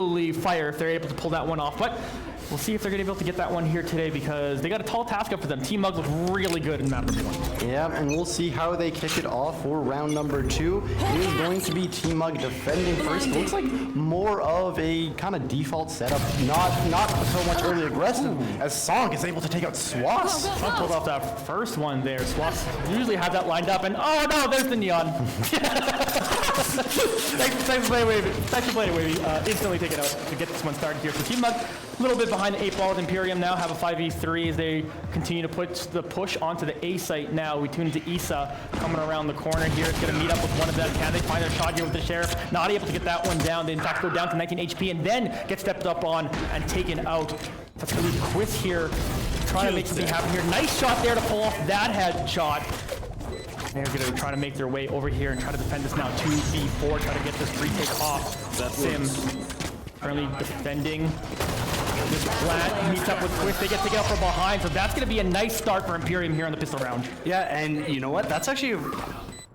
fire if they're able to pull that one off. But we'll see if they're going to be able to get that one here today because they got a tall task up for them. Team Mug looked really good in map number 1. Yeah, and we'll see how they kick it off for round number 2. It is going to be Team Mug defending first. It looks like more of a kind of default setup, not so much early aggressive, as Sonic is able to take out Swass. Swass pulled off that first one there. Swass usually have that lined up, and oh no, there's the neon. Thanks for playing it, Wavy. Instantly take it out to get this one started here. So Team Mug, a little bit behind the 8 ball with Imperium now, have a 5v3 as they continue to put the push onto the A site now. We tune into Issa coming around the corner here. It's going to meet up with one of them. Can they find their shot here with the Sheriff? Not able to get that one down. They in fact go down to 19 HP and then get stepped up on and taken out. That's going to leave Quiz here trying to make something happen here. Nice shot there to pull off that headshot. They're going to try to make their way over here and try to defend this now. 2v4, try to get this retake off. Sim currently defending this plant. Meets up with Quiz. They get taken out from behind, so that's going to be a nice start for Imperium here on the pistol round. Yeah, and you know what? That's actually...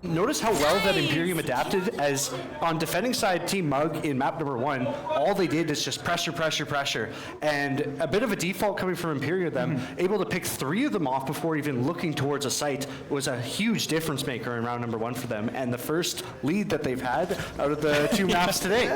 Notice how well that Imperium adapted, as on defending side Team Mug in map number 1, all they did is just pressure, and a bit of a default coming from Imperium them, able to pick 3 of them off before even looking towards a site was a huge difference maker in round number 1 for them, and the first lead that they've had out of the 2 maps today.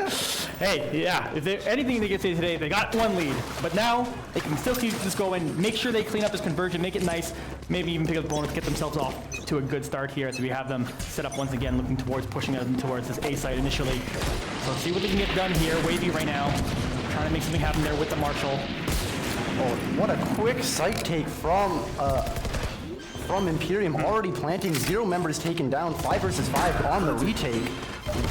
Hey, yeah, if there's anything they can say today, they got 1 lead, but now they can still keep this going, make sure they clean up this conversion, make it nice, maybe even pick up the bonus, get themselves off to a good start here as we have them set up once again, looking towards pushing them towards this A site initially. So see what they can get done here. Wavy right now, trying to make something happen there with the Marshall. Oh, what a quick site take from Imperium, already planting. 0 members taken down, 5 versus 5 on the retake.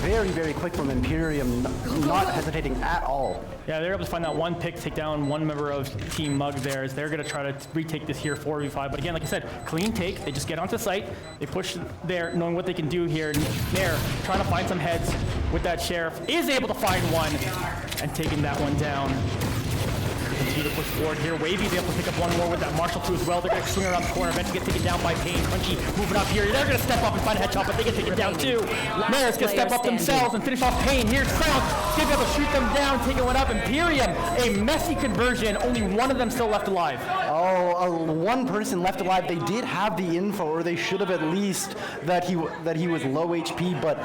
Very quick from Imperium, not hesitating at all. Yeah, they're able to find that 1 pick, take down 1 member of Team Mug there, as they're going to try to retake this here 4v5. But again, like I said, clean take. They just get onto site, they push there, knowing what they can do here. Nair trying to find some heads with that Sheriff, is able to find 1 and taking that one down. Continue to push forward here. Wavy's able to pick up 1 more with that Marshall too as well. They're going to swing around the corner, eventually get taken down by Payne. Crunchy moving up here. They're going to step up and find a headshot, but they get taken down too. Nair's going to step up themselves and finish off Payne. Here's Crown. He's able to shoot them down, taking one up. Imperium, a messy conversion. Only 1 of them still left alive. Oh, 1 person left alive. They did have the info, or they should have at least, that he was low HP, but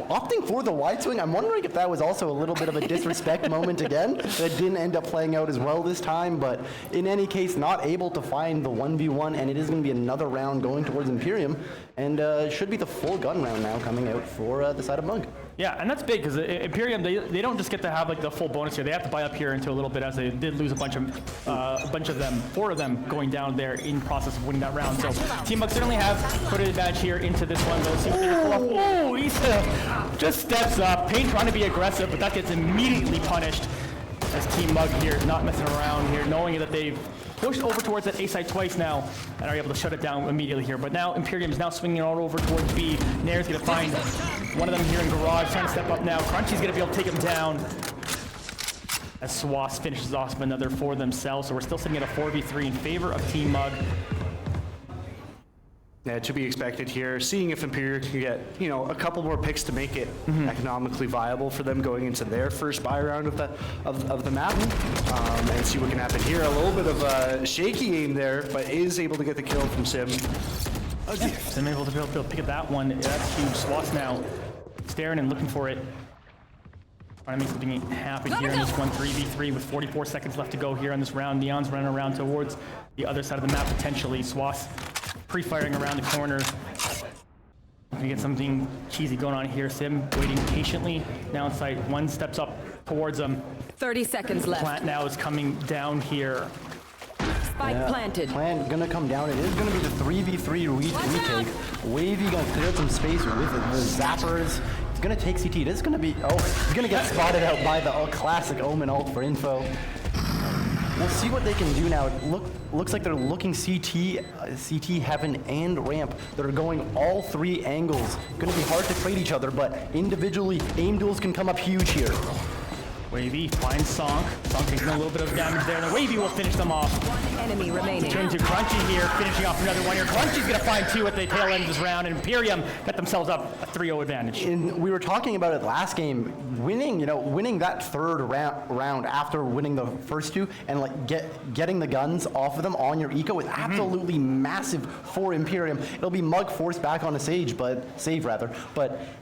opting for the wide swing, I'm wondering if that was also a little bit of a disrespect moment again. That didn't end up playing out as well this time, but in any case, not able to find the 1v1, and it is going to be another round going towards Imperium, and should be the full gun round now coming out for the side of Mug. Yeah, and that's big because Imperium, they don't just get to have like the full bonus here. They have to buy up here into a little bit, as they did lose a bunch of them, 4 of them going down there in process of winning that round. So Team Mug certainly have put an advantage here into this one. They'll see what they can pull off. Oh, Issa just steps up. Payne trying to be aggressive, but that gets immediately punished. As Team Mug here is not messing around here, knowing that they've pushed over towards that A site twice now and are able to shut it down immediately here. But now Imperium is now swinging all over towards B. Nair's going to find 1 of them here in Garage, trying to step up now. Crunchy's going to be able to take him down as Swass finishes off another for themselves. So we're still sitting at a 4v3 in favor of Team Mug. Yeah, to be expected here. Seeing if Imperium can get, a couple more picks to make it economically viable for them going into their first buy round of the map, and see what can happen here. A little bit of a shaky aim there, but is able to get the kill from Sim. Okay. Sim able to pick up that one. That's huge. Swass now staring and looking for it. Trying to make something happen here in this one 3v3 with 44 seconds left to go here on this round. Neon's running around towards the other side of the map potentially. Swass pre-firing around the corner. We get something cheesy going on here. Sim waiting patiently down site. 1 steps up towards them. 30 seconds left. Plant now is coming down here. Spike planted. Plant gonna come down. It is gonna be the 3v3 retake. Wavy gonna clear some space with the zappers. It's gonna take CT. It is gonna be, he's gonna get spotted out by the classic Omen ult for info. We'll see what they can do now. Looks like they're looking CT, Heaven, and Ramp. They're going all 3 angles. Gonna be hard to trade each other, but individually, aim duels can come up huge here. Wavy finds Sonk. Sonk taking a little bit of damage there, and the Wavy will finish them off. One enemy remaining. Turn to Crunchy here, finishing off another one here. Crunchy's gonna find 2 at the tail end of this round, and Imperium got themselves up a 3-0 advantage. We were talking about it last game, winning that third round after winning the first 2 and like getting the guns off of them on your eco is absolutely massive for Imperium. It'll be Mug forced back on a save, but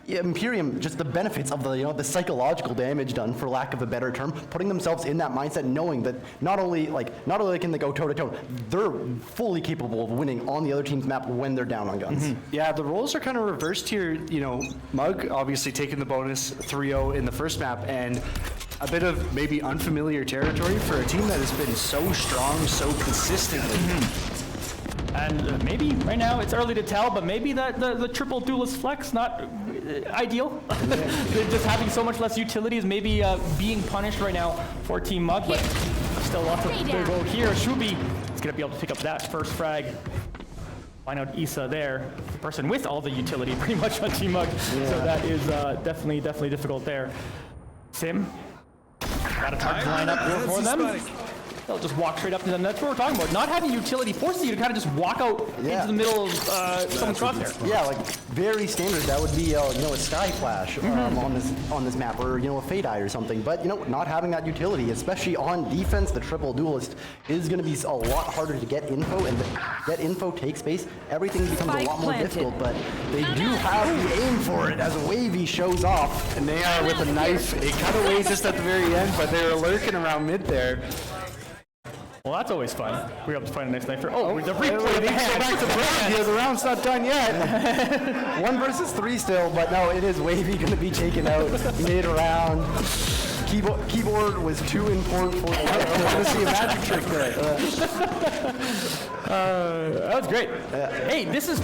Imperium, just the benefits of the psychological damage done, for lack of a better term, putting themselves in that mindset, knowing that not only can they go toe to toe, they're fully capable of winning on the other team's map when they're down on guns. Yeah, the roles are kind of reversed here. Mug obviously taking the bonus 3-0 in the first map, and a bit of maybe unfamiliar territory for a team that has been so strong, so consistently. And maybe right now it's early to tell, but maybe the triple duelist flex not ideal. Just having so much less utilities, maybe being punished right now for Team Mug, but still lots of to go here. Shubi is going to be able to pick up that first frag. Find out Issa there, the person with all the utility pretty much on Team Mug. So that is definitely difficult there. Sim, got a target line up here for them. They'll just walk straight up to them. That's what we're talking about. Not having utility forces you to kind of just walk out into the middle of someone's crosshair. Yeah, like very standard. That would be a Sky Flash on this map, or a Fade Eye or something. But not having that utility, especially on defense, the triple duelist is going to be a lot harder to get info, and that info takes space. Everything becomes a lot more difficult. But they do have the aim for it as a Wavy shows off, And they are with a knife. It cut away just at the very end, but they were lurking around mid there. Well, that's always fun. We were able to find a nice knife. Oh, the replay. Back to Brad here. The round's not done yet. 1 versus 3 still, but no, it is Wavy going to be taken out mid-round. Keyboard was too important for the I want to see a magic trick there. That was great. Hey, this is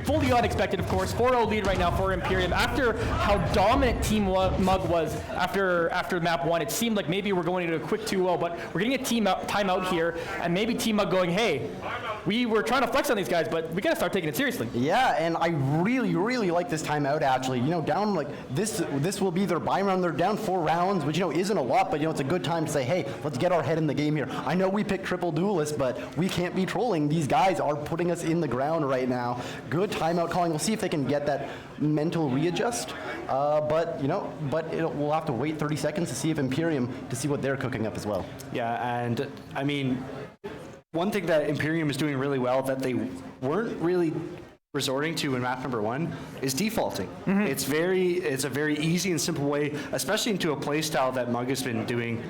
fully unexpected, of course. 4-0 lead right now for Imperium. After how dominant Team Mug was after map 1, it seemed like maybe we're going into a quick 2-0, but we're getting a timeout here, and maybe Team Mug going, hey, we were trying to flex on these guys, but we got to start taking it seriously. Yeah, and I really like this timeout, actually. Down like this will be their buy round. They're down 4 rounds, which isn't a lot, but it's a good time to say, hey, let's get our head in the game here. I know we picked triple duelist, but we can't be trolling. These guys are putting us in the ground right now. Good timeout calling. We'll see if they can get that mental readjust. But we'll have to wait 30 seconds to see if Imperium, to see what they're cooking up as well. Yeah, and I mean, one thing that Imperium is doing really well that they weren't really resorting to in map number 1 is defaulting. It's a very easy and simple way, especially into a playstyle that Mug has been doing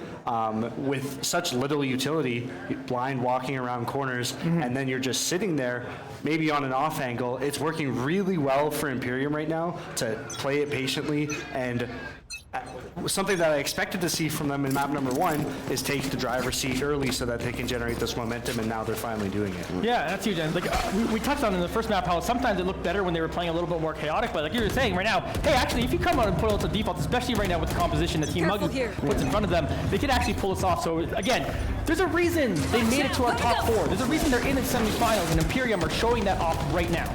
with such little utility, blind walking around corners, and then you're just sitting there, maybe on an off angle. It's working really well for Imperium right now to play it patiently, and something that I expected to see from them in map number 1 is take the driver's seat early so that they can generate this momentum, and now they're finally doing it. Yeah, that's huge. And we touched on in the first map how sometimes it looked better when they were playing a little bit more chaotic, but like you were saying right now, hey, actually, if you come out and put out the default, especially right now with the composition that Team Mug puts in front of them, they could actually pull us off. So again, there's a reason they made it to our top 4. There's a reason they're in the semifinals, and Imperium are showing that off right now.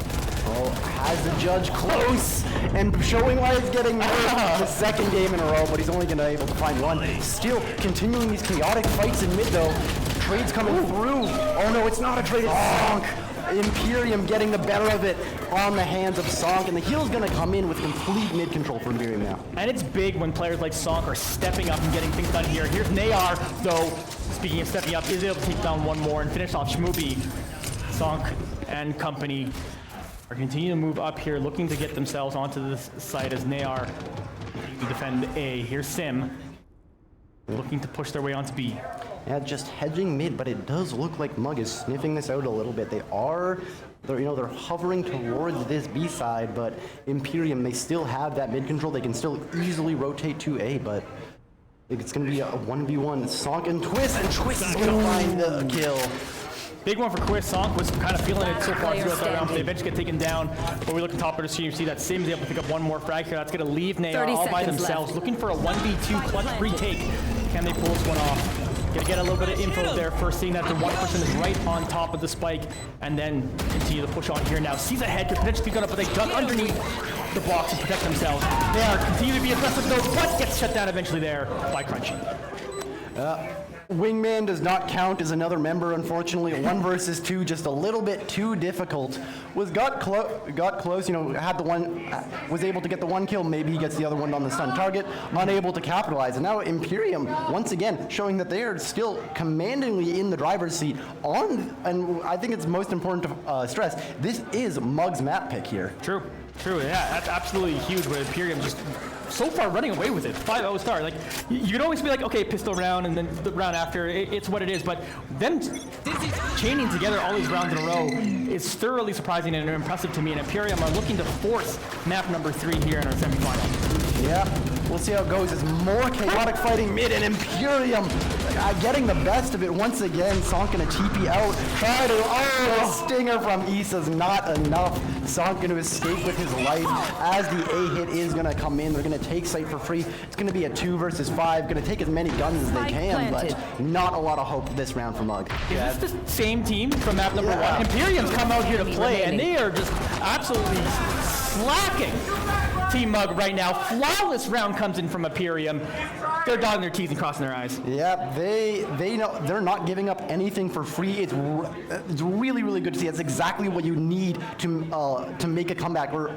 Oh, has the judge close and showing why it's getting the second game in a row, but he's only going to be able to find 1. Still continuing these chaotic fights in mid, though. Trades coming through. Oh no, it's not a trade, it's Sonk. Imperium getting the better of it on the hands of Sonk, and the heal's going to come in with complete mid control for Imperium now. And it's big when players like Sonk are stepping up and getting things done here. Here's Nayar, though, speaking of stepping up, is able to take down 1 more and finish off Shmooby. Sonk and company are continuing to move up here, looking to get themselves onto this side as Nayar to defend A. Here's Sim, looking to push their way onto B. Yeah, just hedging mid, but it does look like Mug is sniffing this out a little bit. They're hovering towards this B side, but Imperium, they still have that mid control. They can still easily rotate to A, but it's going to be a 1v1. Sonk and Twist is going to find the kill. Big one for Quiz. Sonk was kind of feeling it so far throughout that round, but they eventually get taken down. But we look at top of the screen, you see that Sim's able to pick up 1 more frag here. That's going to leave Nayar all by themselves, looking for a 1v2 clutch retake. Can they pull this one off? Gonna get a little bit of info there first, seeing that the 1% is right on top of the spike, and then continue to push on here now. Sees a head, could potentially gun up, but they duck underneath. the box and protect themselves. They are continue to be aggressive though, but gets shut down eventually there by Crunchy. Wingman does not count as another member, unfortunately. 1 versus 2, just a little bit too difficult. Got close, you know, had the one, was able to get the 1 kill. Maybe he gets the other one on the stun target. Unable to capitalize. And now Imperium, once again, showing that they are still commandingly in the driver's seat on, and I think it's most important to stress, this is Mug's map pick here. True, yeah, that's absolutely huge, but Imperium just so far running away with it. 5-0 start. Like, you could always be like, okay, pistol round, and then the round after, it's what it is, but them chaining together all these rounds in a row is thoroughly surprising and impressive to me, and Imperium are looking to force map number 3 here in our semifinal. Yeah, we'll see how it goes. It's more chaotic fighting mid, and Imperium getting the best of it once again. Sonk gonna TP out. Try to, the stinger from Issa's not enough. Sonk gonna escape with his life as the A hit is gonna come in. They're gonna take site for free. It's gonna be a 2 versus 5. Gonna take as many guns as they can, but not a lot of hope this round for Mug. Is this the same team from map number 1? Imperium's come out here to play, and they are just absolutely slacking Team Mug right now. Flawless round comes in from Imperium. They're dotting their T's and crossing their I's. Yeah, they know they're not giving up anything for free. It's really, really good to see. That's exactly what you need to make a comeback or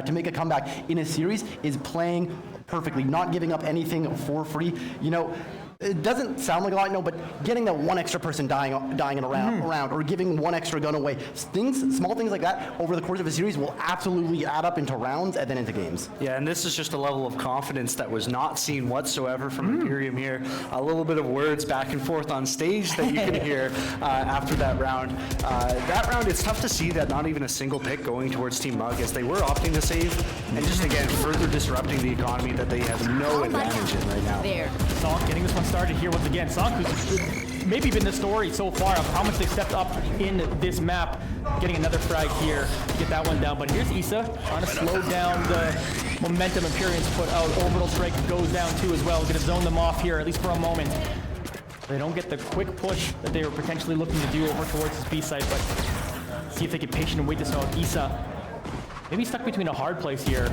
to make a comeback in a series, is playing perfectly, not giving up anything for free. You know, it doesn't sound like a lot, no, but getting that 1 extra person dying in a round, or giving 1 extra gun away, small things like that over the course of a series will absolutely add up into rounds and then into games. Yeah, and this is just a level of confidence that was not seen whatsoever from Imperium here. A little bit of words back and forth on stage that you can hear after that round. That round, it's tough to see that not even a single pick going towards Team Mug, as they were opting to save, and just again further disrupting the economy that they have no advantage in right now. Sonk getting this one started here once again. Sonk, who's maybe been the story so far of how much they stepped up in this map, getting another frag here to get that one down. But here's Issa trying to slow down the momentum Imperium's put out. Orbital strike goes down too as well. Gonna zone them off here, at least for a moment. They don't get the quick push that they were potentially looking to do over towards this B site, but see if they can patient and wait this out. Issa maybe stuck between a hard place here.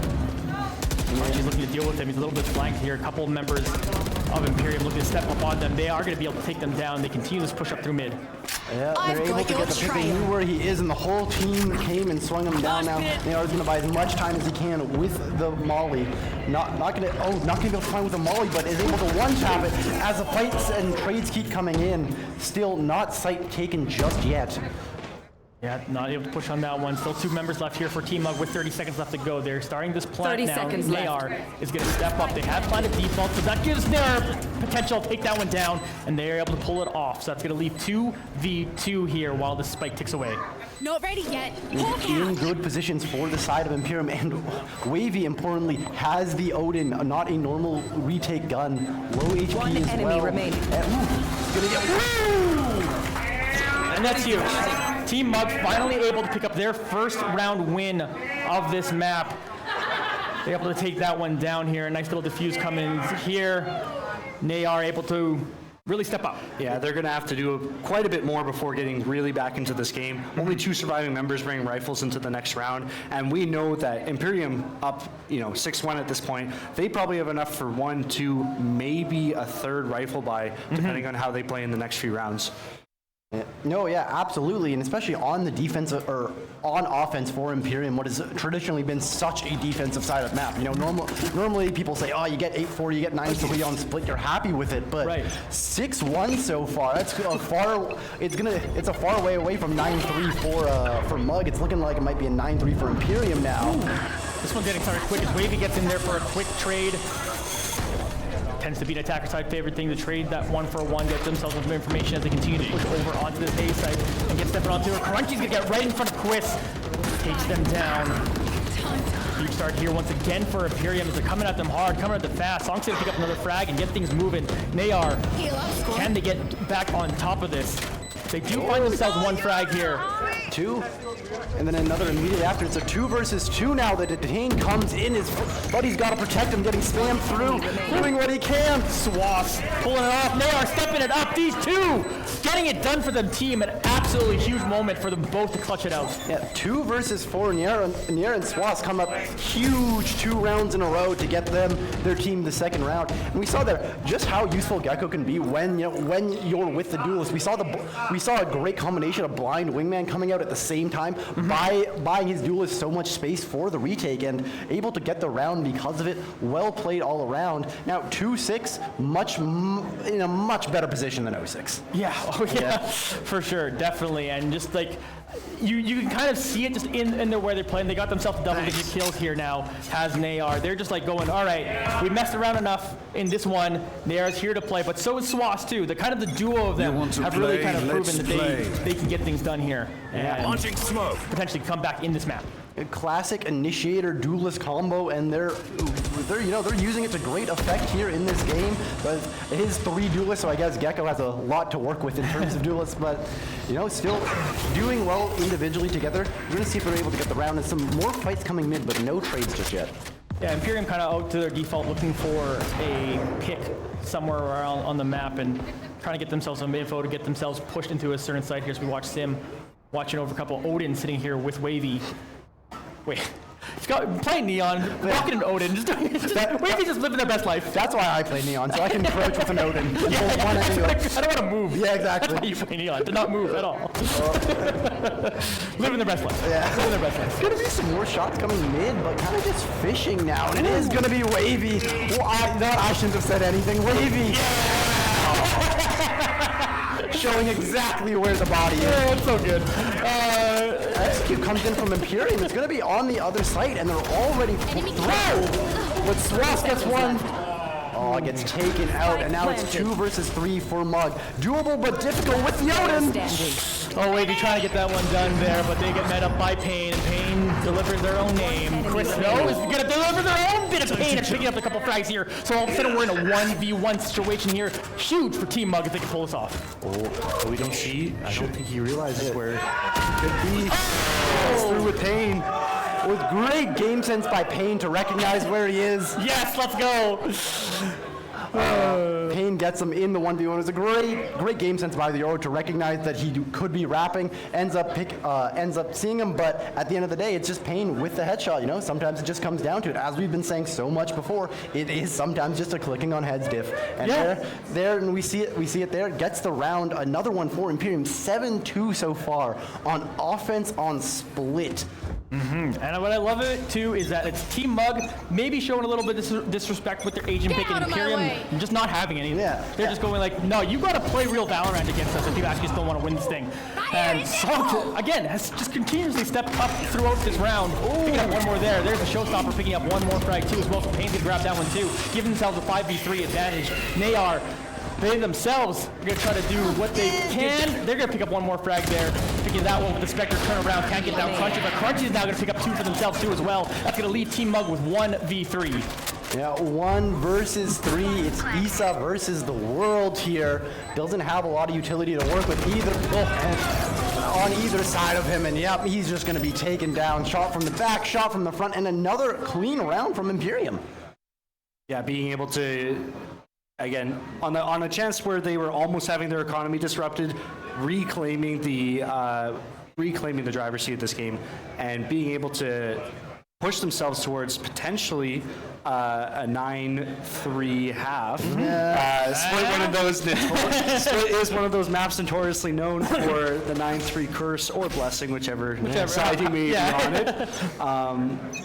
She's looking to deal with him. He's a little bit flanked here. A couple of members of Imperium looking to step up on them. They are going to be able to take them down. They continue this push up through mid. Yeah, they're able to get the pick. They knew where he is, and the whole team came and swung him down. Now they are going to buy as much time as he can with the molly. Not going to be able to find with the molly, but is able to one-tap it as the fights and trades keep coming in. Still not site taken just yet. Yeah, not able to push on that one. Still 2 members left here for Team Mug with 30 seconds left to go. They're starting this plant 30 now. seconds left. Nayar is going to step up. They have planted default, so that gives their potential to take that one down, and they are able to pull it off. So that's going to leave 2v2 here while the spike ticks away. Not ready yet. In good positions for the side of Imperium, and Wavy, importantly, has the Odin, not a normal retake gun. Low HP One as enemy well. remaining. Gonna get, And that's huge. Team Mug finally able to pick up their first round win of this map. They're able to take that one down here. A nice little defuse coming here. Nayar able to really step up. Yeah, they're going to have to do quite a bit more before getting really back into this game. Only 2 surviving members bring rifles into the next round, and we know that Imperium up, 6-1 at this point. They probably have enough for 1, 2, maybe a 3rd rifle buy, depending on how they play in the next few rounds. No, yeah, absolutely, and especially on the defensive or on offense for Imperium, what has traditionally been such a defensive side of the map. Normally people say, oh, you get 8-4, you get 9-3 on split, you're happy with it, but 6-1 so far. That's a far. It's a far way away from 9-3 for Mug. It's looking like it might be a 9-3 for Imperium now. This one's getting started quick as Wavy gets in there for a quick trade. Tends to be an attacker side favorite thing to trade that 1-for-1, get themselves some information as they continue to push over onto this A side and get stepped onto her. Crunchy's gonna get right in front of Quiz, takes them down. Huge start here once again for Imperium as they're coming at them hard, coming at them fast. Sonk's gonna pick up another frag and get things moving. Nayar, can they get back on top of this? They do find themselves 1 frag here. 2. And then another immediately after. It's a 2 versus 2 now. The Detain comes in. His buddy's got to protect him, getting spammed through, doing what he can. Swass pulling it off. They are stepping it up. These two getting it done for the team. An absolutely huge moment for them both to clutch it out. Yeah, 2 versus 4. Nier and Swass come up huge 2 rounds in a row to get their team the second round. And we saw there just how useful Gecko can be when you're with the duelist. We saw a great combination of blind wingman coming out at the same time, buying his duelist so much space for the retake and able to get the round because of it. Well played all around. Now 2-6, in a much better position than 0-6. Yeah, for sure, definitely. And just like you can kind of see it just in the way they're playing. They got themselves double-digit kills here now. Has Nayar. They're just like going, all right, we messed around enough in this one. Nayar's here to play, but so is Swass too. The kind of the duo of them have really kind of proven that they can get things done here and Launching smoke. potentially come back in this map. A classic initiator duelist combo, and they're using it to great effect here in this game. But it is 3 duelists, so I guess Gecko has a lot to work with in terms of duelists. But still doing well individually together. We're gonna see if they're able to get the round, and some more fights coming mid, but no trades just yet. Yeah, Imperium kind of out to their default, looking for a pick somewhere around on the map and trying to get themselves some info to get themselves pushed into a certain site here. So we watch Sim watching over a couple. Odin sitting here with Wavy. Wait, he's got playing Neon, walking an Odin, Wavy just living their best life. That's why I play Neon, so I can approach with an Odin. I don't want to move. Yeah, exactly. That's why you play Neon, to not move at all. Living their best life. Yeah. Living their best life. Gonna be some more shots coming mid, but kind of just fishing now, and it is gonna be Wavy. Well, I shouldn't have said anything. Wavy. Showing exactly where the body is. Yeah, that's so good. Execute comes in from Imperium. It's going to be on the other side, and they're already through. But Swass gets one. Oh, it gets taken out, and now it's 2 versus 3 for Mug. Doable, but difficult with the Odin. Oh, Wavy trying to get that one done there, but they get met up by Pain, and Pain delivers their own name. Chris Snow is going to deliver their own bit of Pain and picking up a couple frags here. So all of a sudden we're in a 1v1 situation here. Huge for Team Mug if they can pull this off. Oh, we don't see. I don't think he realizes where it could be. Through with Pain. With great game sense by Pain to recognize where he is. Yes, let's go. Pain gets him in the 1v1. It was a great game sense by the Oro to recognize that he could be rapping. Ends up seeing him, but at the end of the day, it's just Pain with the headshot. Sometimes it just comes down to it. As we've been saying so much before, it is sometimes just a clicking on heads diff. And there, and we see it there. Gets the round. Another one for Imperium. 7-2 so far on offense on split. Mm-hmm. And what I love of it too is that it's Team Mug maybe showing a little bit of disrespect with their agent pick, and Imperium just not having any. Yeah. They're just going like, no, you got to play real Valorant against us if you actually still want to win this thing. And Salt, again, has just continuously stepped up throughout this round. Picking up one more there. There's a showstopper picking up one more frag too as well. So Pain can grab that one too, giving themselves a 5v3 advantage. They themselves are going to try to do what they can. They're going to pick up one more frag there. Picking that one with the Spectre turnaround. Can't get down Crunchy, but Crunchy is now going to pick up 2 for themselves too as well. That's going to leave Team Mug with 1v3. Yeah, 1 versus 3. It's Isa versus the world here. Doesn't have a lot of utility to work with either. On either side of him, and yep, he's just going to be taken down. Shot from the back, shot from the front, and another clean round from Imperium. Yeah, being able to, again, on a chance where they were almost having their economy disrupted, reclaiming the driver's seat of this game, and being able to push themselves towards potentially a 9-3 half. Split one of those. Split is one of those maps notoriously known for the 9-3 curse or blessing, whichever side you may be on it.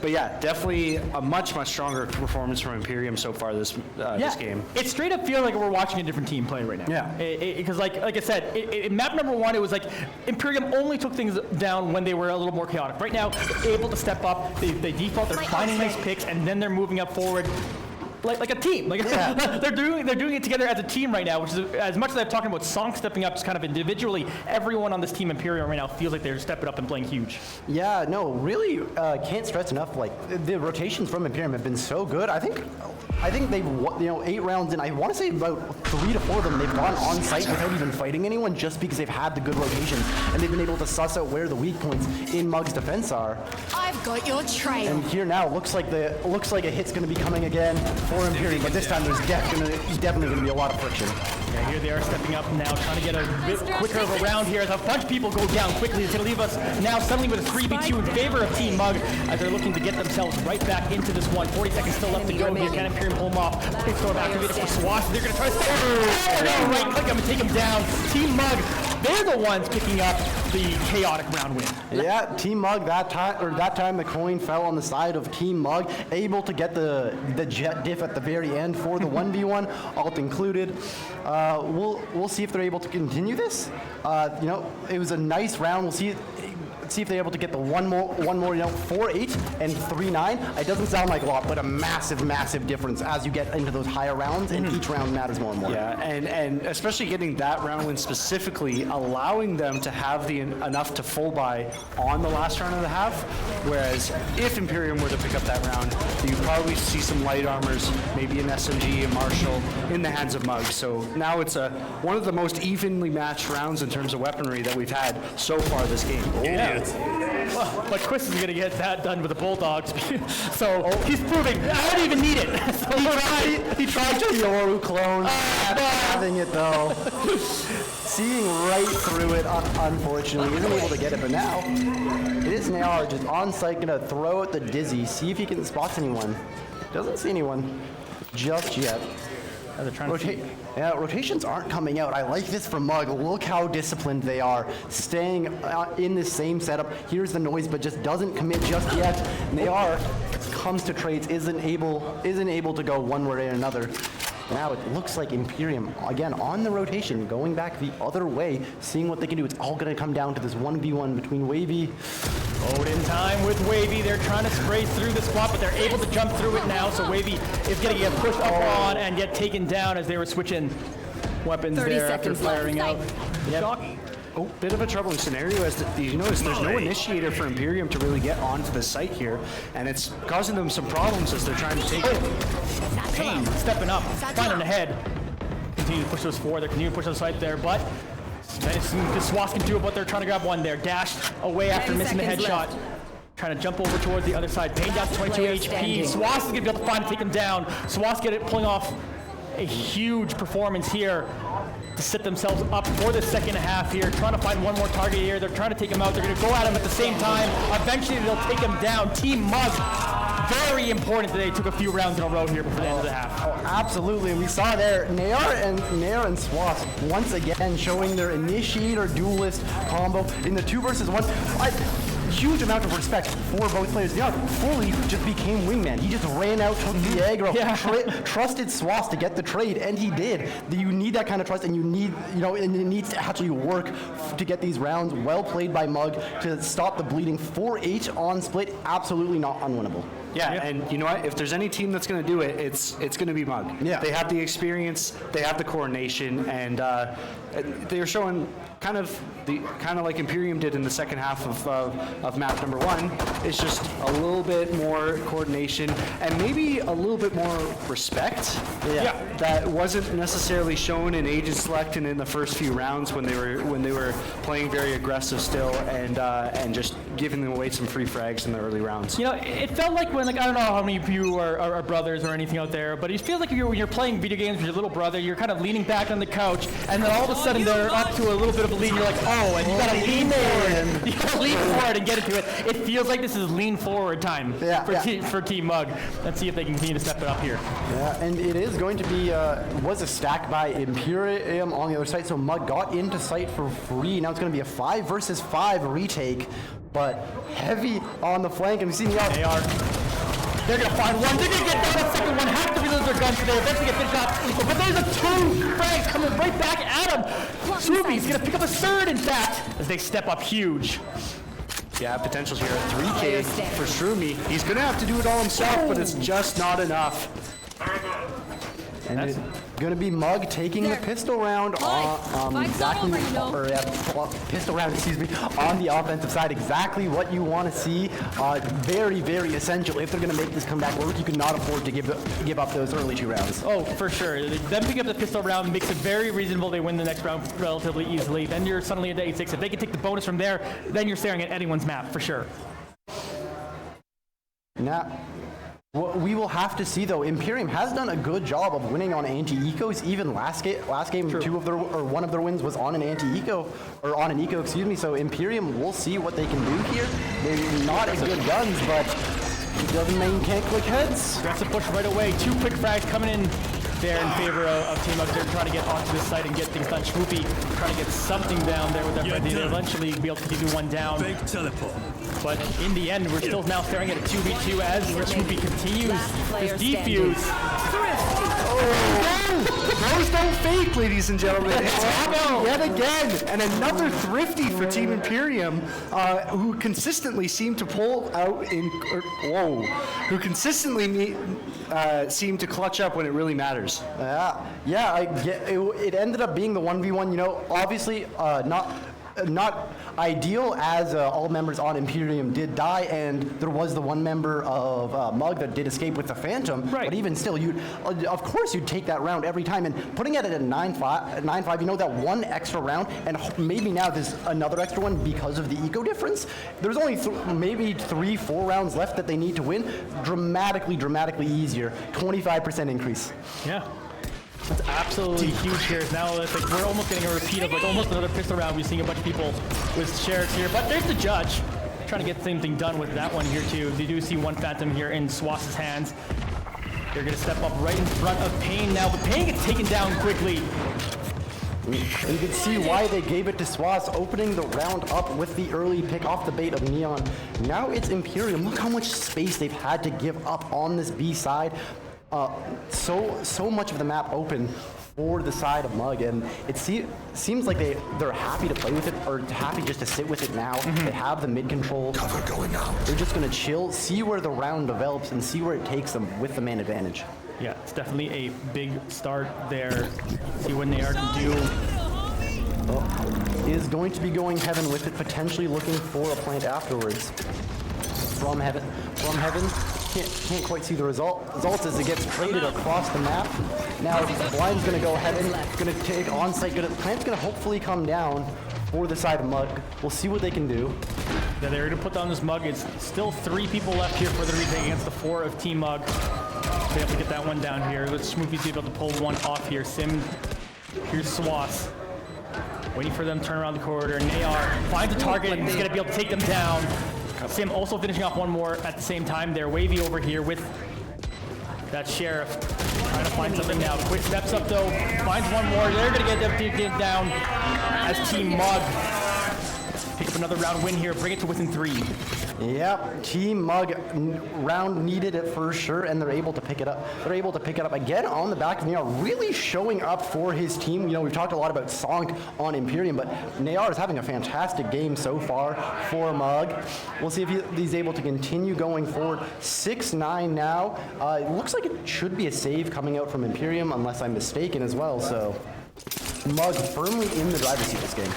But yeah, definitely a much stronger performance from Imperium so far this game. It straight up feels like we're watching a different team play right now. Yeah. Because like I said, in map number 1, it was like Imperium only took things down when they were a little more chaotic. Right now, able to step up. They default. They're finding nice picks, and then they're moving up forward. like a team. Like they're doing it together as a team right now, which is as much as I'm talking about Song stepping up just kind of individually, everyone on this team Imperium right now feels like they're stepping up and playing huge. Yeah, no, really can't stress enough. Like the rotations from Imperium have been so good. I think they've 8 rounds in. I want to say about 3 to 4 of them they've gone on site without even fighting anyone, just because they've had the good rotations and they've been able to suss out where the weak points in Mug's defense are. I've got your trail. And here now looks like a hit's going to be coming again for Imperium, but this time there's definitely going to be a lot of friction. Yeah, here they are stepping up now, trying to get a bit quicker of a round here as a bunch of people go down quickly. It's going to leave us now suddenly with a 3v2 in favor of Team Mug as they're looking to get themselves right back into this one. 40 seconds still left to go here. Can Imperium pull them off? Quick storm activated for Swash. They're going to try to right click him and take him down. Team Mug, they're the ones picking up the chaotic round win. Yeah, Team Mug that time the coin fell on the side of Team Mug, able to get the jet diff at the very end for the 1v1, alt included. We'll see if they're able to continue this. It was a nice round. We'll see if they're able to get the one more, 4-8 and 3-9. It doesn't sound like a lot, but a massive difference as you get into those higher rounds, and each round matters more and more. Yeah, and especially getting that round win specifically, allowing them to have enough to full buy on the last round of the half, whereas if Imperium were to pick up that round, you'd probably see some light armors, maybe an SMG, a Marshall, in the hands of Mug. So now it's one of the most evenly matched rounds in terms of weaponry that we've had so far this game. Yeah. Well, but Chris is going to get that done with the Bulldogs, so he's proving I don't even need it. So he tried to Yoru clone, having it though. Seeing right through it, unfortunately, isn't able to get it. But now, it is Nayar just on site, gonna throw at the Dizzy, see if he can spot anyone. Doesn't see anyone just yet. They're trying to rotations aren't coming out. I like this from Mug. Look how disciplined they are, staying in this same setup. Here's the noise, but just doesn't commit just yet. And they comes to trades, isn't able to go one way or another. Now it looks like Imperium, again, on the rotation, going back the other way, seeing what they can do. It's all going to come down to this 1v1 between Wavy. Load in time with Wavy. They're trying to spray through the spot, but they're able to jump through it now. So Wavy is going to get pushed up on and get taken down as they were switching weapons 30 there after seconds firing out. Yep. Oh, bit of a troubling scenario as you notice there's no initiator for Imperium to really get onto the site here, and it's causing them some problems as they're trying to take it. Payne stepping up, finding ahead. Continue to push those forward. They're continuing to push the site there, but Swass can do it, but they're trying to grab one there. Dashed away after missing the headshot. Trying to jump over towards the other side. Payne down to 22 HP. Swass is going to be able to find and take him down. Swass pulling off a huge performance here to set themselves up for the second half here, trying to find one more target here. They're trying to take him out. They're going to go at him at the same time. Eventually, they'll take him down. Team Mug, very important that they took a few rounds in a row here before the end of the half. Oh, absolutely. We saw there Nayar and Swass once again showing their initiator duelist combo in the 2 versus 1. Huge amount of respect for both players. Nayar fully just became wingman. He just ran out, took the aggro, trusted Swass to get the trade, and he did. You need that kind of trust, and you need, and it needs to actually work to get these rounds. Well played by Mug to stop the bleeding. 4-8 on split, absolutely not unwinnable. Yeah, and you know what? If there's any team that's going to do it, it's going to be Mug. Yeah. They have the experience, they have the coordination, and they're showing kind of like Imperium did in the second half of map number 1. It's just a little bit more coordination and maybe a little bit more respect. Yeah. That wasn't necessarily shown in Agent Select and in the first few rounds when they were playing very aggressive still and just giving them away some free frags in the early rounds. It felt like when, I don't know how many of you are brothers or anything out there, but it feels like when you're playing video games with your little brother, you're kind of leaning back on the couch, and then all of a sudden they're up to a little bit of a lead, and you're like, oh, and you gotta lean forward. You gotta lean forward and get into it. It feels like this is lean forward time for Team Mug. Let's see if they can continue to step it up here. Yeah, and it is going to be, was a stack by Imperium on the other side, so Mug got into sight for free. Now it's going to be a 5 versus 5 retake, but heavy on the flank, and we see They are. They're going to find one. They're going to get down a second one. Have to reload their guns today. Eventually get finished off. But there's a 2 frag coming right back at him. Sruby's going to pick up a 3rd, in fact, as they step up huge. Yeah, potential's here at 3K for Shroomy. He's going to have to do it all himself, but it's just not enough. And it's gonna be Mug taking the pistol round on exactly, pistol round, excuse me, on the offensive side. Exactly what you want to see. Very, very essential if they're gonna make this comeback work. You cannot afford to give up those early 2 rounds. Oh, for sure. Them picking up the pistol round makes it very reasonable they win the next round relatively easily. Then you're suddenly into 8-6. If they can take the bonus from there, then you're staring at anyone's map for sure. Now, what we will have to see though, Imperium has done a good job of winning on anti-ecos. Even last game, one of their wins was on an anti-eco, or on an eco, excuse me. So Imperium, we'll see what they can do here. They're not as good guns, but it doesn't mean you can't click heads. Aggressive push right away. 2 quick frags coming in there in favor of Team Mug. They're trying to get onto this site and get things done. Schmoopy trying to get something down there with that frenzy. They'll eventually be able to do one down. Big teleport. But in the end, we're still now staring at a 2v2 as Schmoopy continues his defuse. Those don't fake, ladies and gentlemen. It's happening yet again. And another thrifty for Team Imperium, who consistently seem to pull out who consistently seem to clutch up when it really matters. Yeah, I get it ended up being the 1v1, you know, obviously not ideal as all members on Imperium did die, and there was the one member of Mug that did escape with the Phantom. Right. But even still, of course you'd take that round every time, and putting it at a 9-5, you know, that one extra round, and maybe now there's another extra one because of the eco difference. There's only maybe 3-4 rounds left that they need to win. Dramatically easier. 25% increase. Yeah. That's absolutely huge here. Now it's like we're almost getting a repeat of like almost another pistol round. We're seeing a bunch of people with sheriffs here, but there's the judge trying to get the same thing done with that one here too. You do see one Phantom here in Swass's hands. They're gonna step up right in front of Payne now, but Payne gets taken down quickly. You can see why they gave it to Swass, opening the round up with the early pick off the bait of Neon. Now it's Imperium. Look how much space they've had to give up on this B side. So much of the map open for the side of Mug, and it seems like they're happy to play with it, or happy just to sit with it now. They have the mid control. Cover going out. They're just gonna chill, see where the round develops, and see where it takes them with the man advantage. Yeah, it's definitely a big start there. See when they are to do. Is going to be going Heaven with it, potentially looking for a plant afterwards. From Heaven. Can't quite see the results as it gets traded across the map. Now Blind's gonna go ahead and gonna take onsite. Plant's gonna hopefully come down for the side of Mug. We'll see what they can do. Yeah, they're gonna put down this Mug. It's still 3 people left here for the retake against the 4 of Team Mug. They have to get that one down here. Let's Schmoopy be able to pull one off here. Sim, here's Swass. Waiting for them to turn around the corridor. Nayar finds a target and he's gonna be able to take them down. Sim also finishing off one more at the same time. They're Wavy over here with that Sheriff. Trying to find something now. Quick steps up though. Finds one more. They're going to get them down as Team Mug. Pick up another round win here. Bring it to within 3. Yep, Team Mug round needed it for sure, and they're able to pick it up. They're able to pick it up again on the back of Nayar, really showing up for his team. You know, we've talked a lot about Sonk on Imperium, but Nayar is having a fantastic game so far for Mug. We'll see if he's able to continue going forward. 6-9 now. It looks like it should be a save coming out from Imperium, unless I'm mistaken as well. So Mug firmly in the driver's seat this game.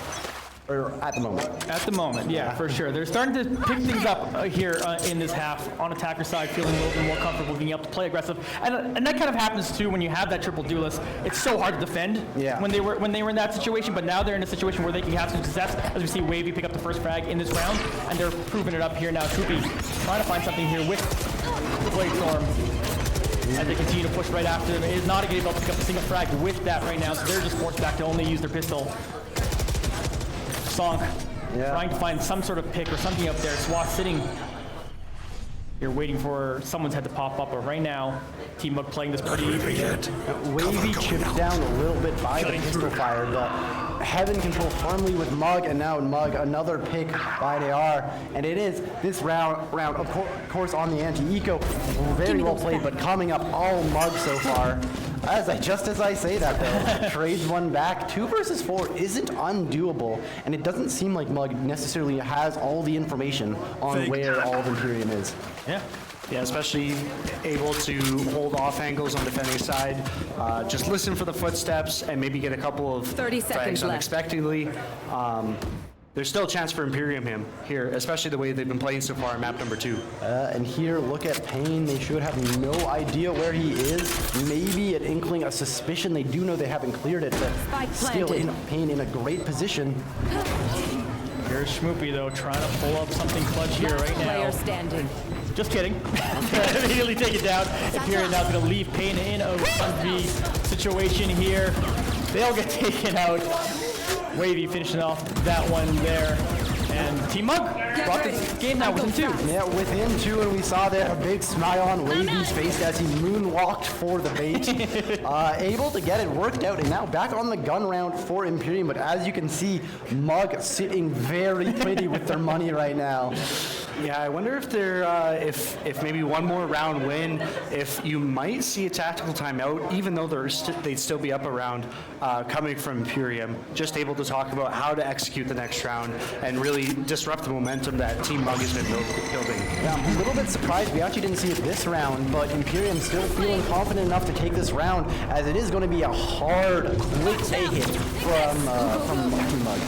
Or at the moment. At the moment, yeah, for sure. They're starting to pick things up here in this half on attacker side, feeling a little bit more comfortable being able to play aggressive. And that kind of happens too when you have that triple duelist. It's so hard to defend when they were in that situation, but now they're in a situation where they can have some success. As we see Wavy pick up the first frag in this round, and they're proving it up here now. Troopy trying to find something here with Blade Storm. As they continue to push right after them. It is not able to pick up a single frag with that right now, so they're just forced back to only use their pistol. Sonk trying to find some sort of pick or something up there. Swass sitting here waiting for someone's head to pop up, but right now, Team Mug playing this pretty even. Wavy chips down a little bit by the pistol fire, but Heaven control firmly with Mug, and now Mug another pick by Nayar, and it is this round of course on the anti-eco. Very well played, but coming up all Mug so far. As I say that though, trades one back. 2 versus 4 isn't undoable, and it doesn't seem like Mug necessarily has all the information on where all of Imperium is. Yeah, Yeah, especially able to hold off angles on defending side. Just listen for the footsteps and maybe get a couple of 30 seconds frags left. unexpectedly. There's still a chance for Imperium here, especially the way they've been playing so far in map number 2. And here, look at Payne. They should have no idea where he is. Maybe an inkling, a suspicion. They do know they haven't cleared it, but Spike still planted. Payne in a great position. Here's Schmoopy, though, trying to pull up something clutch here right now. Player standing. Just kidding. Immediately take it down. Imperium now going to leave Payne in a 1v situation here. They'll get taken out. Wavy finishing off that one there. And Team Mug brought this game now within 2. Yeah, within 2, and we saw there a big smile on Wavy's face as he moonwalked for the bait. Able to get it worked out, and now back on the gun round for Imperium. But as you can see, Mug sitting very pretty with their money right now. Yeah, I wonder if they're if maybe one more round win, if you might see a tactical timeout, even though they'd still be up a round coming from Imperium, just able to talk about how to execute the next round and really disrupt the momentum that Team Mug has been building. Yeah, I'm a little bit surprised we actually didn't see it this round, but Imperium still feeling confident enough to take this round, as it is going to be a hard, quick A hit from Team Mug.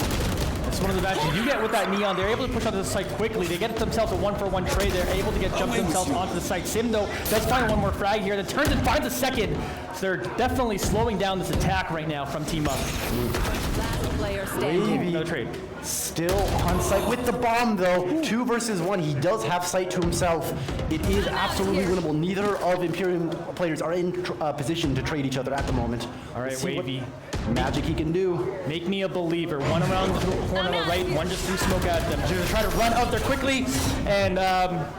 It's one of the advantages you get with that Neon. They're able to push onto the site quickly. They get themselves a 1-for-1 trade. They're able to jump themselves onto the site. Sim, though, does find one more frag here. That turns and finds a second. So they're definitely slowing down this attack right now from Team Up. Last player standing. Wavy Another trade. still on site with the bomb, though. 2 versus 1. He does have sight to himself. It is absolutely winnable. Neither of Imperium players are in position to trade each other at the moment. All right, Let's see what Wavy. magic he can do. Make me a believer. One around the corner on the right, one just threw smoke at them. They're gonna try to run out there quickly, and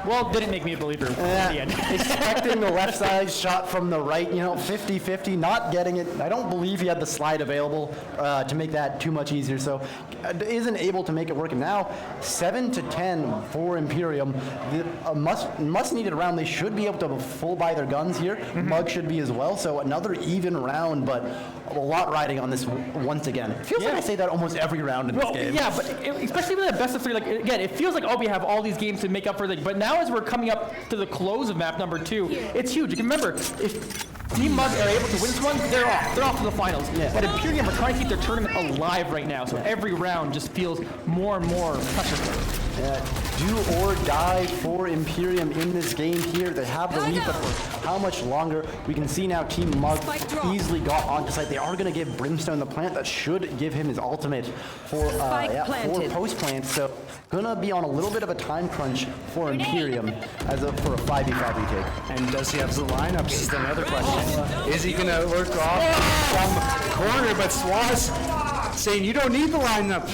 well, didn't make me a believer at the end. Expecting the left side shot from the right, 50-50, not getting it. I don't believe he had the slide available to make that too much easier, so isn't able to make it work. And now 7-10 for Imperium. A must needed round. They should be able to full buy their guns here. Mug should be as well, so another even round, but a lot riding on this once again. It feels like I say that almost every round in this game. Yeah, but especially with the best of 3, like again, it feels like we have all these games to make up for the. But now as we're coming up to the close of map number 2, it's huge. You can remember if Team Mug are able to win this one, they're off. They're off to the finals. Yeah. But Imperium are trying to keep their tournament alive right now, so every round just feels more and more pressure. Do or die for Imperium in this game here. They have the lead, but for how much longer? We can see now Team Mug easily got onto site. They are going to give Brimstone the plant. That should give him his ultimate for post plant. So gonna be on a little bit of a time crunch for Imperium for a 5v5 retake. And does he have the lineups is another question. Is he going to work off some corner, but Swaz saying you don't need the lineup.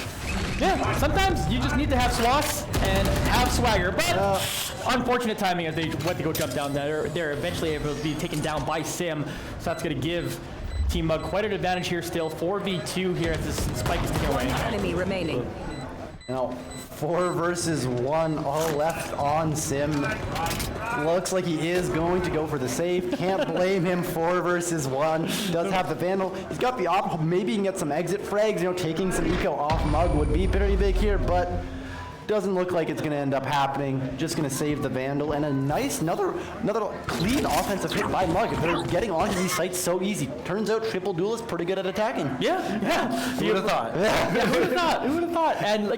Yeah, sometimes you just need to have swaths and have swagger, but unfortunate timing as they went to go jump down there. They're eventually able to be taken down by Sim, so that's going to give Team Mug quite an advantage here still. 4v2 here as this spike is taken away. Enemy remaining. Now 4 versus 1 all left on Sim. Looks like he is going to go for the save. Can't blame him. 4 versus 1. Does have the Vandal. He's got the op. Maybe he can get some exit frags. Taking some eco off Mug would be pretty big here, but doesn't look like it's going to end up happening. Just going to save the Vandal, and a nice, another clean offensive hit by Mug. They're getting onto these sites so easy. Turns out Triple Duel is pretty good at attacking. Yeah. Who would have thought? Yeah, who would have thought? Who would have thought? And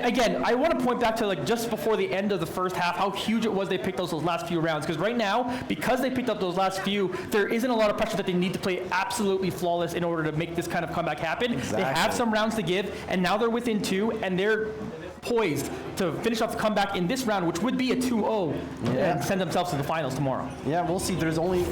again, I want to point back to just before the end of the first half, how huge it was they picked those last few rounds. Because right now, because they picked up those last few, there isn't a lot of pressure that they need to play absolutely flawless in order to make this kind of comeback happen. Exactly. They have some rounds to give, and now they're within 2, and they're poised to finish off the comeback in this round, which would be a 2-0, and send themselves to the finals tomorrow. Yeah, we'll see. There's only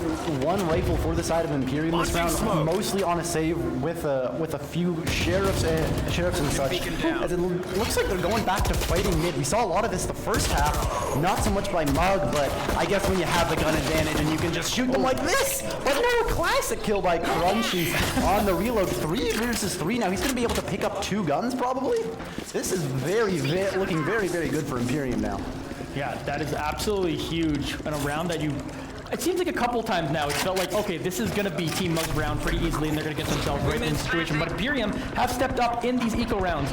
one rifle for the side of Imperium this round, mostly on a save with a few sheriffs and such. As it looks like they're going back to fighting mid. We saw a lot of this the first half, not so much by Mug, but I guess when you have the gun advantage and you can just shoot them like this. But no, classic kill by Crunchy on the reload. 3 versus 3 now. He's going to be able to pick up 2 guns probably. This is looking very, very good for Imperium now. Yeah, that is absolutely huge. And a round that you it seems like a couple times now, it's felt like, okay, this is going to be Team Mug's round pretty easily, and they're going to get themselves right in the situation. But Imperium have stepped up in these eco rounds,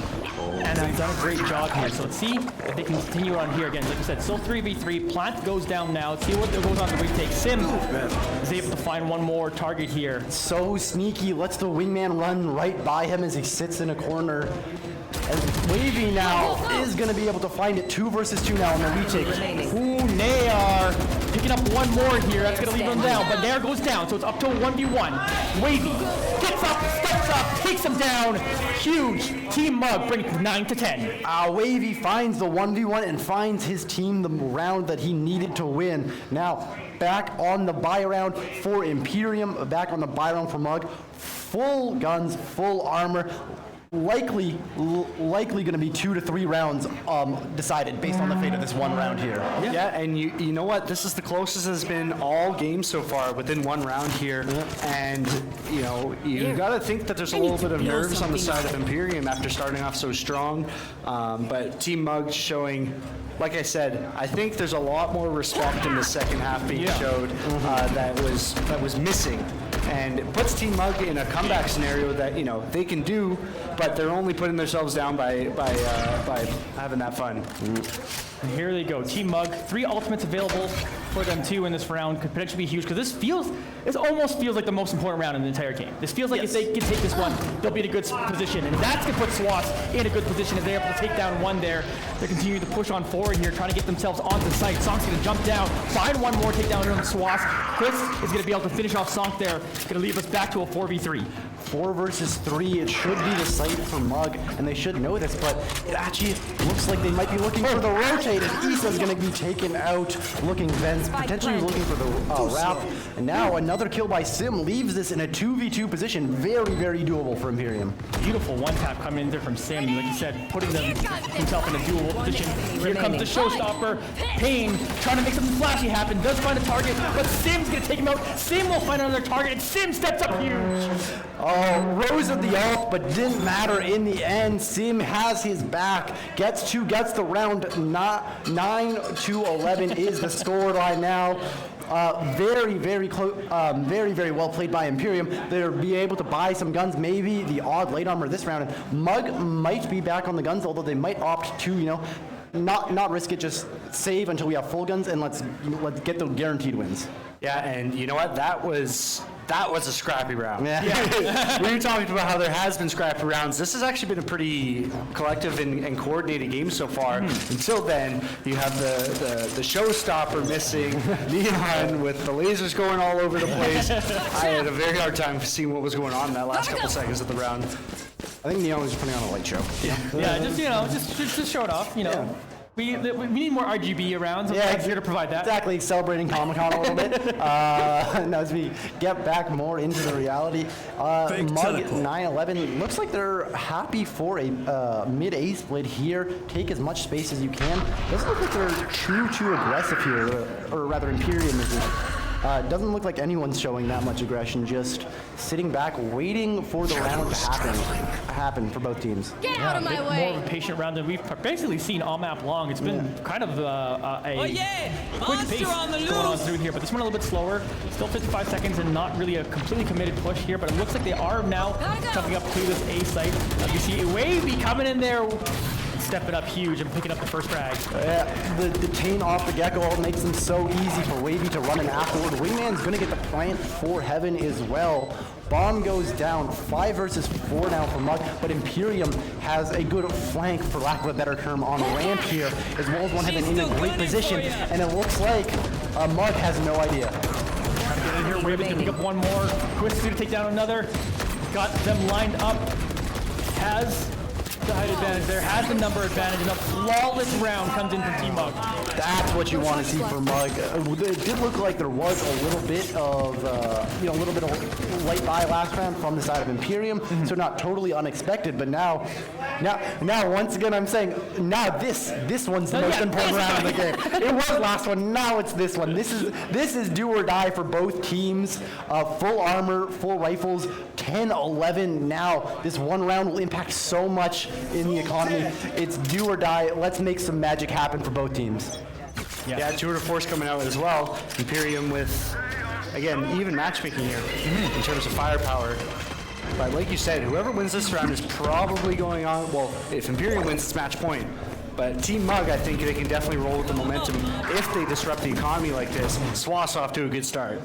and have done a great job here. So let's see if they can continue on here again. Like I said, still 3v3. Plant goes down now. Let's see what goes on the retake. Sim is able to find one more target here. So sneaky, lets the wingman run right by him as he sits in a corner. As Wavy now is going to be able to find it 2 versus 2 now on the retake. Ooh, Nayar picking up one more here. That's going to leave him down, but Nayar goes down, so it's up to a 1v1. Wavy gets up, steps up, takes him down. Huge. Team Mug brings 9-10. Wavy finds the 1v1 and finds his team the round that he needed to win. Now, back on the buy round for Imperium, back on the buy round for Mug. Full guns, full armor. Likely going to be 2 to 3 rounds decided based on the fate of this one round here. Yeah, and you know what? This is the closest it's been all games so far within one round here. And, you know, you got to think that there's a little bit of nerves on the side of Imperium after starting off so strong. But Team Mug showing, like I said, I think there's a lot more respect in the second half being showed that was missing. And it puts Team Mug in a comeback scenario that, you know, they can do, but they're only putting themselves down by having that fun. And here they go. Team Mug, 3 ultimates available for them too in this round. Could potentially be huge because this almost feels like the most important round in the entire game. This feels like if they can take this one, they'll be in a good position. And that's going to put SWAS in a good position if they're able to take down one there. They're continuing to push on forward here, trying to get themselves onto site. Sonk's going to jump down, find one more takedown on SWAS. Chris is going to be able to finish off Sonk there. It's going to leave us back to a 4v3. 4 versus 3, it should be the site for Mug, and they should know this, but it actually looks like they might be looking for the rotate, and Issa's going to be taken out, looking Vents, potentially looking for the wrap, and now another kill by Sim leaves this in a 2v2 position. Very, very doable for Imperium. Beautiful one tap coming in there from Sim, like you said, putting himself in a dual position. Here comes the showstopper. Payne trying to make something flashy happen, does find a target, but Sim's going to take him out. Sim will find another target, and Sim steps up huge. Rose of the ult, but didn't matter in the end. Sim has his back, gets the round. 9-11 is the scoreline now. Very, very close. Very, very well played by Imperium. They'll be able to buy some guns, maybe the odd late armor this round. And Mug might be back on the guns, although they might opt to, you know, not risk it. Just save until we have full guns, and let's get the guaranteed wins. Yeah, and you know what? That was a scrappy round. Yeah. We were talking about how there has been scrappy rounds. This has actually been a pretty collective and coordinated game so far. Until then, you have the showstopper missing, Neon with the lasers going all over the place. I had a very hard time seeing what was going on in that last couple seconds of the round. I think Neon was just putting on a light show. Yeah, just, you know, just show it off, you know. Yeah. We need more RGB around, so I'm here to provide that. Exactly, celebrating Comic-Con a little bit. And as we get back more into the reality, Mug 9-11 looks like they're happy for a mid-A split here. Take as much space as you can. Doesn't look like they're too aggressive here, or rather Imperium isn't. Doesn't look like anyone's showing that much aggression, just sitting back, waiting for the round to happen for both teams. Get out of my More way! of a patient round than we've basically seen all map long. It's been kind of a quick pace going on through here, but this one a little bit slower. Still 55 seconds and not really a completely committed push here, but it looks like they are now coming up to this A site. You see Wavy coming in there, stepping up huge and picking up the first frag. The detain off the Gecko makes them so easy for Wavy to run an afterward. Wingman's going to get the plant for Heaven as well. Bomb goes down, 5 versus 4 now for Mug, but Imperium has a good flank, for lack of a better term, on ramp here, as well as One Heaven in a great position, and it looks like Mug has no idea. Trying to get in here, Wavy's gonna pick up one more. Quist gonna take down another. Got them lined up. Has the height advantage there, has the number advantage, and a flawless round comes in from Team Mug. That's what you want to see from Mug. It did look like there was a little bit of, light buy last round from the side of Imperium, so not totally unexpected. But now, once again, I'm saying now this one's the most important round of the game. It was last one. Now it's this one. This is do or die for both teams. Full armor, full rifles. 10-11 now. This one round will impact so much in the economy. It's do or die. Let's make some magic happen for both teams. Yeah, Tour de Force coming out as well. Imperium with, again, even matchmaking here in terms of firepower. But like you said, whoever wins this round is probably going on. Well, if Imperium wins, it's match point. But Team Mug, I think they can definitely roll with the momentum if they disrupt the economy like this. Swass off to a good start.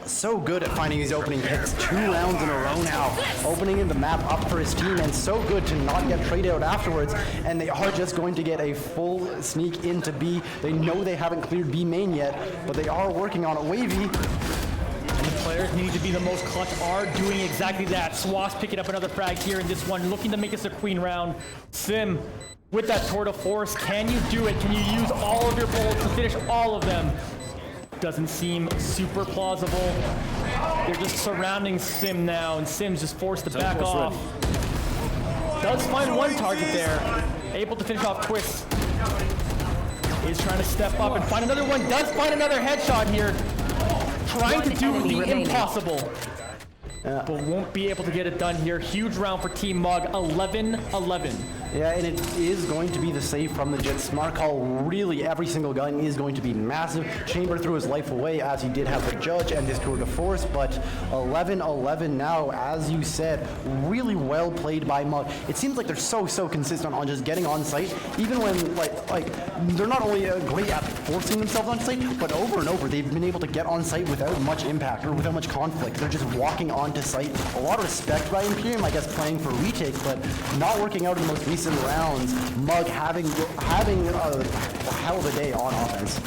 So good at finding these opening picks. 2 rounds in a row now. Opening the map up for his team, and so good to not get traded out afterwards. And they are just going to get a full sneak into B. They know they haven't cleared B main yet, but they are working on it. Wavy. And the players needing to be the most clutch are doing exactly that. Swass picking up another frag here in this one, looking to make this a queen round. Sim with that Tour de Force, can you do it? Can you use all of your bullets to finish all of them? Doesn't seem super plausible. They're just surrounding Sim now, and Sim's just forced to back off. Does find one target there. Able to finish off Twist. Is trying to step up and find another one. Does find another headshot here. Trying to do the impossible. But won't be able to get it done here. Huge round for Team Mug, 11-11. Yeah, and it is going to be the save from the Jet. Smart call, really every single gun is going to be massive. Chamber threw his life away as he did have the Judge and his Tour de Force, but 11-11 now, as you said, really well played by Mug. It seems like they're so consistent on just getting on site, even when like they're not only great at forcing themselves on site, but over and over they've been able to get on site without much impact or without much conflict. They're just walking onto site. A lot of respect by Imperium, I guess, playing for retake, but not working out in the most recent rounds. Mug having a hell of a day on offense.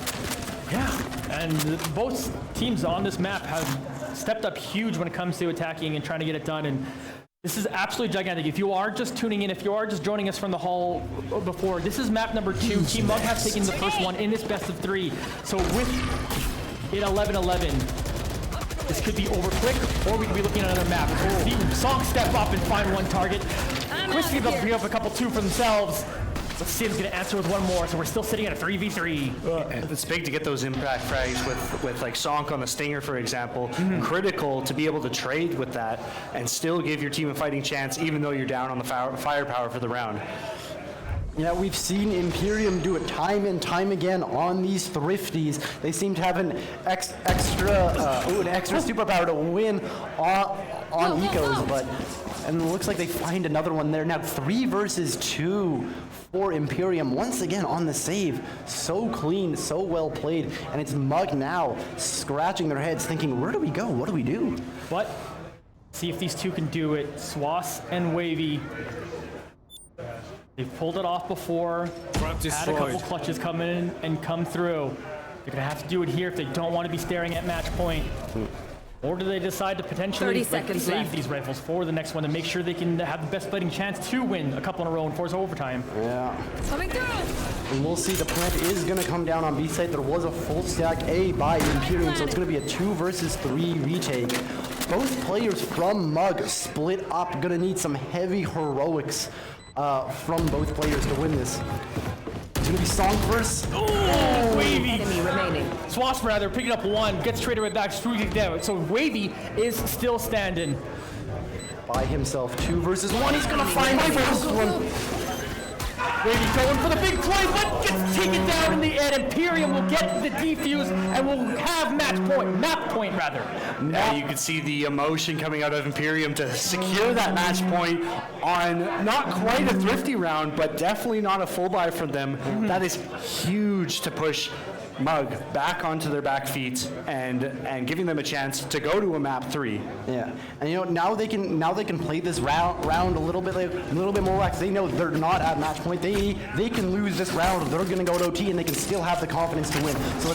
Yeah, and both teams on this map have stepped up huge when it comes to attacking and trying to get it done. And this is absolutely gigantic. If you are just tuning in, if you are just joining us from the hall before, this is map number 2. Team Mug has taken the first one in this best of 3. So with it 11-11, this could be over quick, or we could be looking at another map. See Song step up and find one target. Twisty able to pick up a couple 2 for themselves. But Sim's gonna answer with one more, so we're still sitting at a 3v3. It's big to get those impact frags with like Sonk on the Stinger, for example. Critical to be able to trade with that and still give your team a fighting chance, even though you're down on the firepower for the round. Yeah, we've seen Imperium do it time and time again on these thrifties. They seem to have an extra superpower to win on ecos, but and it looks like they find another one there. Now 3 versus 2 for Imperium. Once again on the save. So clean, so well played, and it's Mug now scratching their heads thinking, where do we go? What do we do? But see if these two can do it. Swass and Wavy. They've pulled it off before, had a couple clutches come in and come through. They're gonna have to do it here if they don't want to be staring at match point. Or do they decide to potentially save these rifles for the next one to make sure they can have the best fighting chance to win a couple in a row and force overtime? Yeah. Coming through. And we'll see, the plant is going to come down on B site. There was a full stack A by Imperium, so it's going to be a 2 versus 3 retake. Both players from Mug split up. Going to need some heavy heroics from both players to win this. It's going to be Song first. Oh, Wavy! Enemy remaining. Swass rather picking up 1, gets traded right back, screwing down. So Wavy is still standing. By himself, 2 versus 1. He's going to find the first one. Wavy going for the big play, but gets taken down in the end. Imperium will get the defuse and will have map point rather. Now you can see the emotion coming out of Imperium to secure that match point on not quite a thrifty round, but definitely not a full buy from them. That is huge to push Mug back onto their back feet and giving them a chance to go to a map 3. Yeah, and you know now they can play this round a little bit more relaxed. They know they're not at match point. They can lose this round. They're going to go to OT and they can still have the confidence to win. So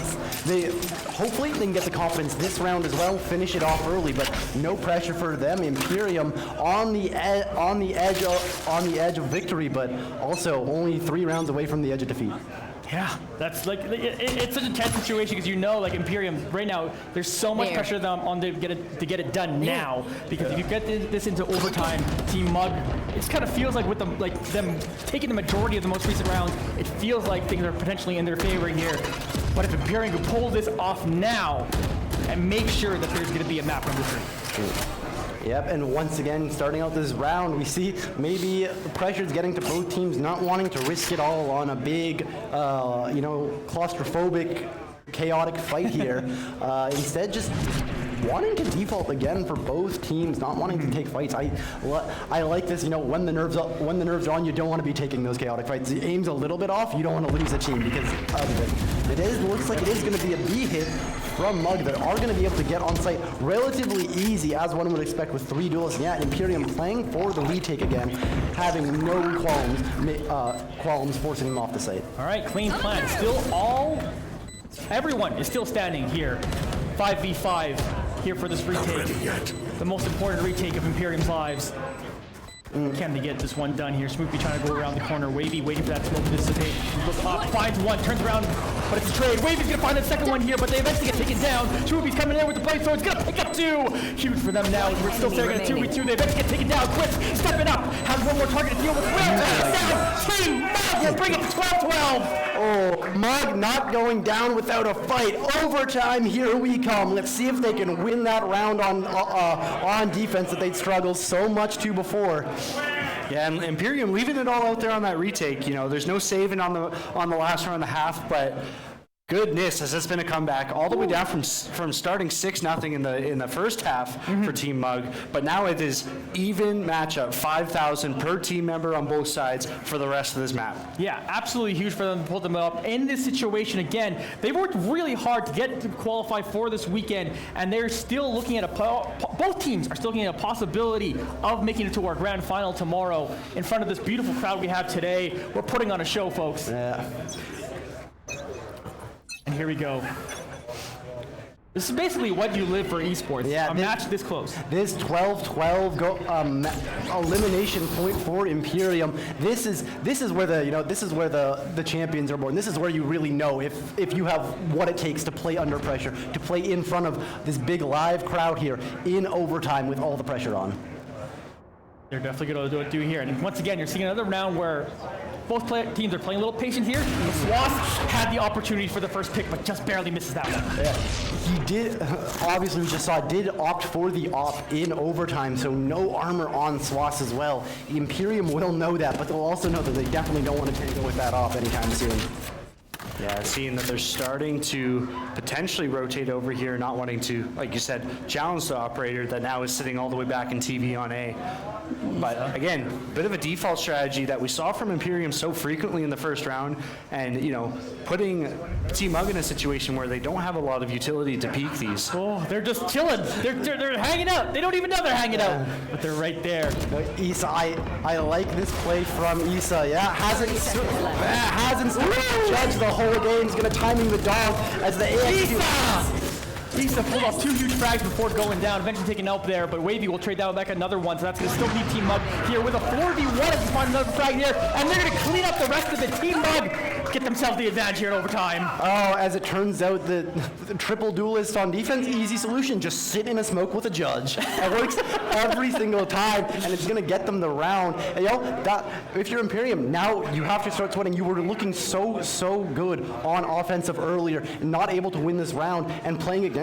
hopefully they can get the confidence this round as well, finish it off early, but no pressure for them. Imperium on the edge of victory, but also only 3 rounds away from the edge of defeat. Yeah, that's like, it's such a tense situation because you know, like Imperium right now, there's so much pressure on them to get it done now. Because if you get this into overtime, Team Mug, it kind of feels like with them taking the majority of the most recent rounds, it feels like things are potentially in their favor here. But if Imperium can pull this off now and make sure that there's going to be a map number 3. Yep, and once again, starting out this round, we see maybe the pressure's getting to both teams not wanting to risk it all on a big, claustrophobic, chaotic fight here. Instead, just wanting to default again for both teams, not wanting to take fights. I like this. When the nerves are on, you don't want to be taking those chaotic fights. The aim's a little bit off. You don't want to lose a team because of it. Looks like it is going to be a B hit from Mug that are going to be able to get on site relatively easy, as one would expect with 3 duelists. Yeah, Imperium playing for the retake again, having no qualms forcing him off the site. All right, clean plan. Everyone is still standing here. 5v5 here for this retake. The most important retake of Imperium's lives. Can they get this one done here? Smoopy trying to go around the corner. Wavy waiting for that smoke to dissipate. Looks up, finds one, turns around, but it's a trade. Wavy's gonna find the second one here, but they eventually get taken down. Smoopy's coming in with the blade, so it's gonna pick up 2. Huge for them now. We're still staring at a 2v2. They eventually get taken down. Quits, stepping up, has one more target to deal with. Team Mug will bring it to 12-12. Oh, Mug not going down without a fight. Overtime, here we come. Let's see if they can win that round on defense that they'd struggled so much to before. Yeah, and Imperium leaving it all out there on that retake. There's no saving on the last round and a half, but goodness, has this been a comeback all the way down from starting 6-0 in the first half for Team Mug, but now it is even matchup, 5,000 per team member on both sides for the rest of this map. Yeah, absolutely huge for them to pull them up. In this situation, again, they worked really hard to get to qualify for this weekend, and they're still looking at both teams are still looking at a possibility of making it to our grand final tomorrow in front of this beautiful crowd we have today. We're putting on a show, folks. Yeah. And here we go. This is basically what you live for esports. Yeah, a match this close. This 12-12 elimination point for Imperium. This is where the champions are born. This is where you really know if you have what it takes to play under pressure, to play in front of this big live crowd here in overtime with all the pressure on. They're definitely going to do it here. And once again, you're seeing another round where both teams are playing a little patient here. Swass had the opportunity for the first pick, but just barely misses that one. Yeah. He did, obviously we just saw, did opt for the op in overtime, so no armor on Swass as well. Imperium will know that, but they'll also know that they definitely don't want to tangle with that op anytime soon. Yeah, seeing that they're starting to potentially rotate over here, not wanting to, like you said, challenge the operator that now is sitting all the way back in TV on A. But again, bit of a default strategy that we saw from Imperium so frequently in the first round, and putting Team Mug in a situation where they don't have a lot of utility to peek these. Oh, they're just chilling. They're hanging out. They don't even know they're hanging out, but they're right there. Issa, I like this play from Issa. Yeah, hasn't judged the whole game. He's gonna timing the dog as the AX. Issa pulled off 2 huge frags before going down, eventually taken out there, but Wavy will trade down back another one, so that's going to still be Team Mug here with a 4v1 if you find another frag here, and they're going to clean up the rest of the Team Mug, get themselves the advantage here in overtime. Oh, as it turns out, the triple duelist on defense, easy solution, just sit in a smoke with a judge. It works every single time, and it's going to get them the round. And, if you're Imperium, now you have to start sweating. You were looking so good on offensive earlier, not able to win this round, and playing against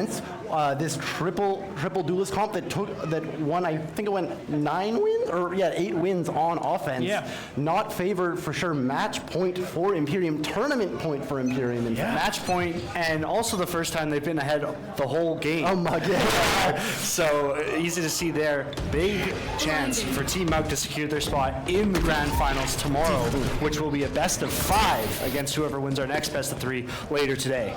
this triple duelist comp that won, I think it went 8 wins on offense. Yeah. Not favored for sure. Match point for Imperium, tournament point for Imperium. In fact. Match point, and also the first time they've been ahead the whole game. Oh my god. So easy to see there. Big chance for Team Mug to secure their spot in the grand finals tomorrow, which will be a best of 5 against whoever wins our next best of 3 later today.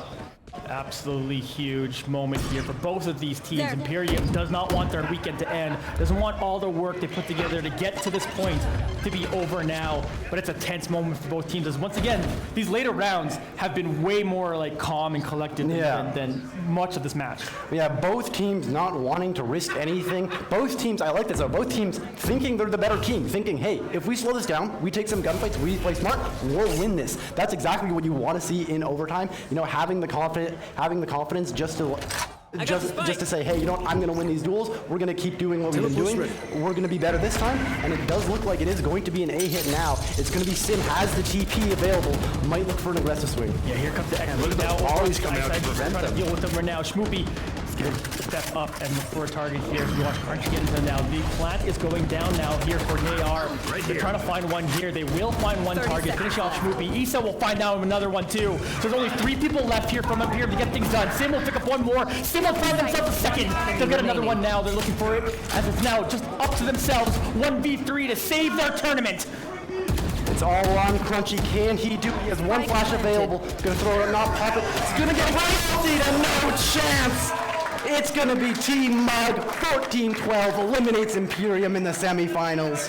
Absolutely huge moment here for both of these teams. Imperium does not want their weekend to end, doesn't want all the work they put together to get to this point to be over now, but it's a tense moment for both teams as once again, these later rounds have been way more calm and collected than much of this match. Yeah, both teams not wanting to risk anything. Both teams, I like this though, both teams thinking they're the better team, thinking, hey, if we slow this down, we take some gunfights, we play smart, we'll win this. That's exactly what you want to see in overtime. Having the confidence just to say, hey, I'm going to win these duels. We're going to keep doing what we've been doing. We're going to be better this time, and it does look like it is going to be an A hit now. It's going to be Sim has the TP available. Might look for an aggressive swing. Yeah, here comes the X. Look at the volleys coming out to prevent them. Deal with them right now. Schmoopy step up and look for a target here. You watch Crunch get into now. The plant is going down now here for AR. They're trying to find one here. They will find one 30 target. seconds Finish off left. Schmoopy. Issa will find out another one too. So there's only 3 people left here from up here to get things done. Sim will pick up one more. Sim will find themselves a second. They'll get another one now. They're looking for it as it's now just up to themselves. 1v3 to save their tournament. It's all on Crunchy. Can he do? He has one flash available. Gonna throw it, not pop it. It's gonna get roasted and no chance. It's gonna be Team Mug. 14-12 eliminates Imperium in the semifinals.